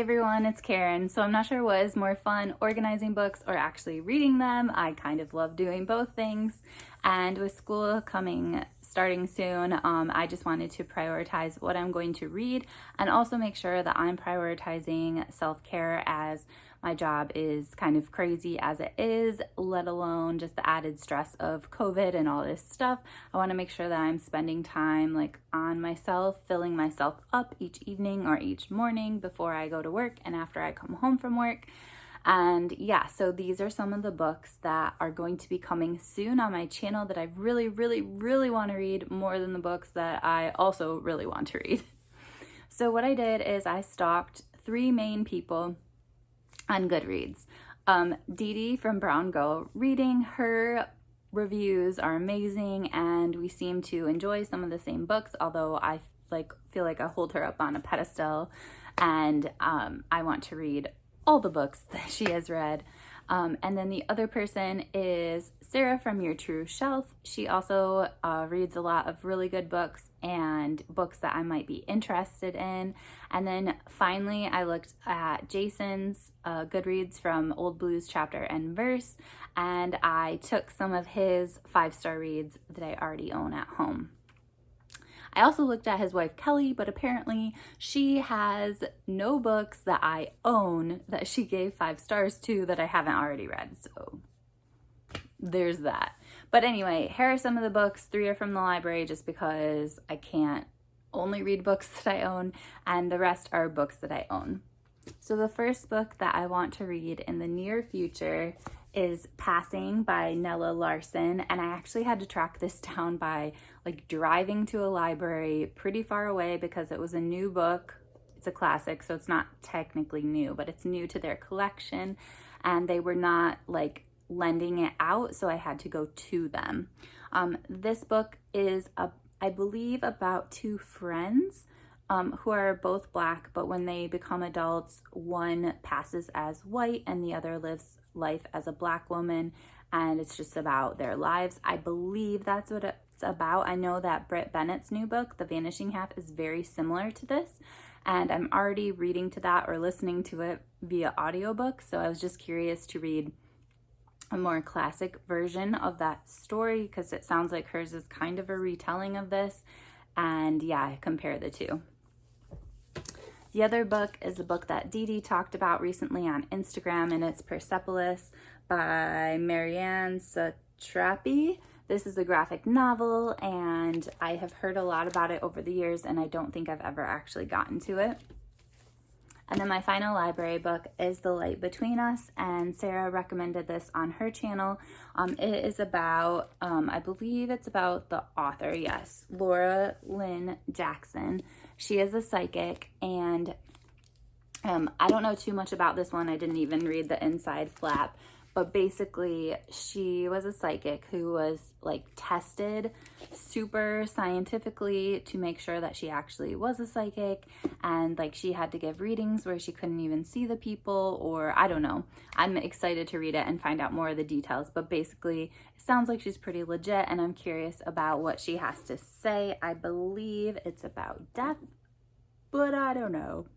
everyone, it's Karen. So I'm not sure what is more fun, organizing books or actually reading them. I kind of love doing both things. And with school starting soon, I just wanted to prioritize what I'm going to read and also make sure that I'm prioritizing self-care, as my job is kind of crazy as it is, let alone just the added stress of COVID and all this stuff. I want to make sure that I'm spending time on myself, filling myself up each evening or each morning before I go to work and after I come home from work. And yeah, so these are some of the books that are going to be coming soon on my channel that I really, really, really want to read, more than the books that I also really want to read. So what I did is I stalked 3 main people on Goodreads. Dee Dee from Brown Girl Reading. Her reviews are amazing and we seem to enjoy some of the same books, although I feel like I hold her up on a pedestal and I want to read all the books that she has read. And then the other person is Sarah from Your True Shelf. She also reads a lot of really good books and books that I might be interested in. And then finally, I looked at Jason's Goodreads from Old Blues Chapter and Verse, and I took some of his 5-star reads that I already own at home. I also looked at his wife, Kelly, but apparently she has no books that I own that she gave 5 stars to that I haven't already read. So there's that. But anyway, here are some of the books. 3 are from the library just because I can't only read books that I own, and the rest are books that I own. So the first book that I want to read in the near future is Passing by Nella Larsen, and I actually had to track this down by driving to a library pretty far away because it was a new book. It's a classic, so it's not technically new, but it's new to their collection, and they were not lending it out, so I had to go to them. This book is, I believe, about 2 friends who are both Black, but when they become adults, one passes as white and the other lives life as a Black woman, and it's just about their lives. I believe that's what it's about. I know that Britt Bennett's new book, The Vanishing Half, is very similar to this, and I'm already reading to that or listening to it via audiobook, so I was just curious to read a more classic version of that story because it sounds like hers is kind of a retelling of this, and yeah, compare the two. The other book is a book that Dee Dee talked about recently on Instagram, and it's Persepolis by Marianne Satrapi. This is a graphic novel, and I have heard a lot about it over the years, and I don't think I've ever actually gotten to it. And then my final library book is The Light Between Us, and Sarah recommended this on her channel. It is about, I believe it's about the author, yes, Laura Lynn Jackson. She is a psychic, and I don't know too much about this one. I didn't even read the inside flap, but basically she was a psychic who was tested super scientifically to make sure that she actually was a psychic, and she had to give readings where she couldn't even see the people, or I don't know. I'm excited to read it and find out more of the details, but basically it sounds like she's pretty legit, and I'm curious about what she has to say. I believe it's about death, but I don't know.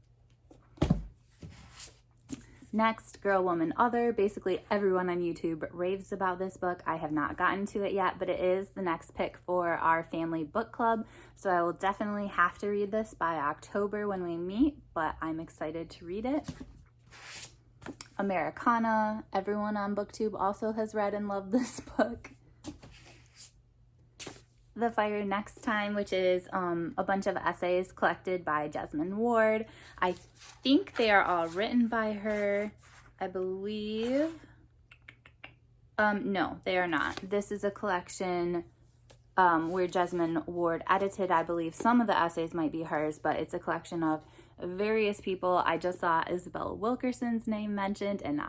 Next, Girl, Woman, Other. Basically everyone on YouTube raves about this book. I have not gotten to it yet, but it is the next pick for our family book club, so I will definitely have to read this by October when we meet, but I'm excited to read it. Americana. Everyone on BookTube also has read and loved this book. The Fire Next Time, which is a bunch of essays collected by Jesmyn Ward. I think they are all written by her, I believe. No, they are not. This is a collection where Jesmyn Ward edited. I believe some of the essays might be hers, but it's a collection of various people. I just saw Isabel Wilkerson's name mentioned, and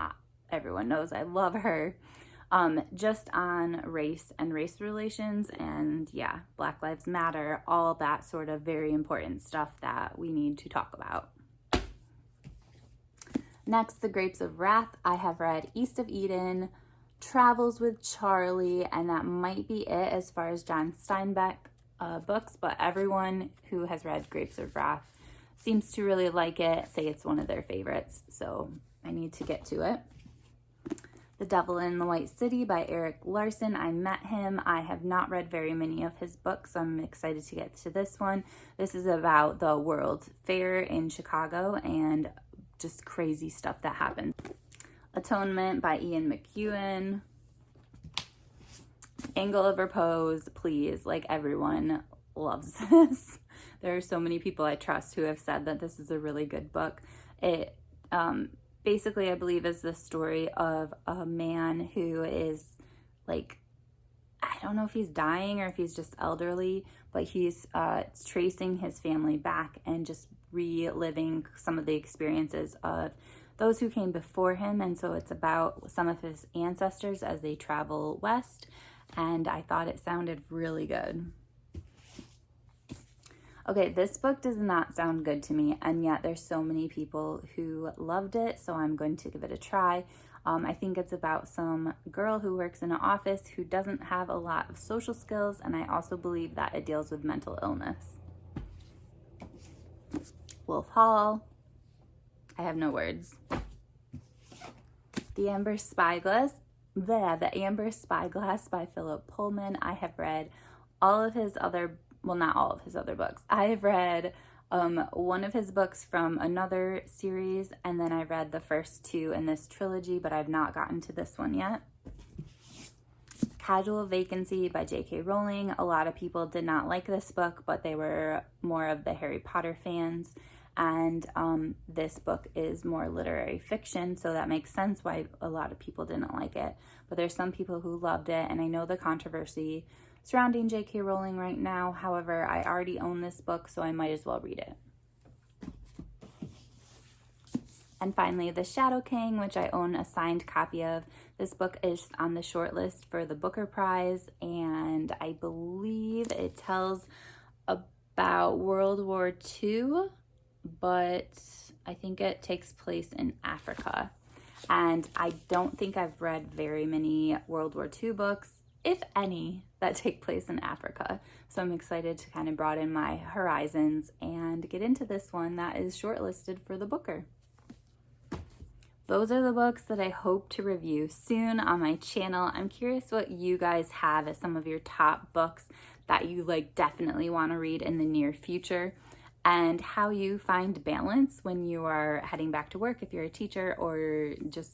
everyone knows I love her. Just on race and race relations, and yeah, Black Lives Matter, all that sort of very important stuff that we need to talk about. Next, The Grapes of Wrath. I have read East of Eden, Travels with Charlie, and that might be it as far as John Steinbeck books, but everyone who has read Grapes of Wrath seems to really like it, say it's one of their favorites. So I need to get to it. The Devil in the White City by Erik Larson. I met him. I have not read very many of his books, so I'm excited to get to this one. This is about the World's Fair in Chicago and just crazy stuff that happens. Atonement by Ian McEwan. Angle of Repose, please. Like, everyone loves this. There are so many people I trust who have said that this is a really good book. It basically, I believe, is the story of a man who is, like, I don't know if he's dying or if he's just elderly, but he's tracing his family back and just reliving some of the experiences of those who came before him. And so it's about some of his ancestors as they travel west. And I thought it sounded really good. Okay, this book does not sound good to me, and yet there's so many people who loved it, so I'm going to give it a try. I think it's about some girl who works in an office who doesn't have a lot of social skills, and I also believe that it deals with mental illness. Wolf Hall. I have no words. The Amber Spyglass. The Amber Spyglass by Philip Pullman. I have read all of his other, well, not all of his other books. I have read one of his books from another series, and then I read the first two in this trilogy, but I've not gotten to this one yet. Casual Vacancy by J.K. Rowling. A lot of people did not like this book, but they were more of the Harry Potter fans. And this book is more literary fiction, so that makes sense why a lot of people didn't like it. But there's some people who loved it, and I know the controversy surrounding J.K. Rowling right now. However, I already own this book, so I might as well read it. And finally, The Shadow King, which I own a signed copy of. This book is on the short list for the Booker Prize, and I believe it tells about World War II, but I think it takes place in Africa. And I don't think I've read very many World War II books, if any, that take place in Africa. So I'm excited to kind of broaden my horizons and get into this one that is shortlisted for the Booker. Those are the books that I hope to review soon on my channel. I'm curious what you guys have as some of your top books that you definitely want to read in the near future, and how you find balance when you are heading back to work if you're a teacher or just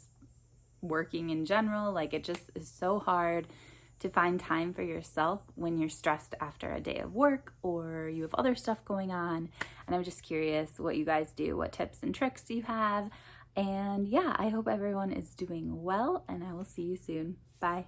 working in general. It just is so hard to find time for yourself when you're stressed after a day of work or you have other stuff going on. And I'm just curious what you guys do, what tips and tricks you have. And yeah, I hope everyone is doing well, and I will see you soon. Bye.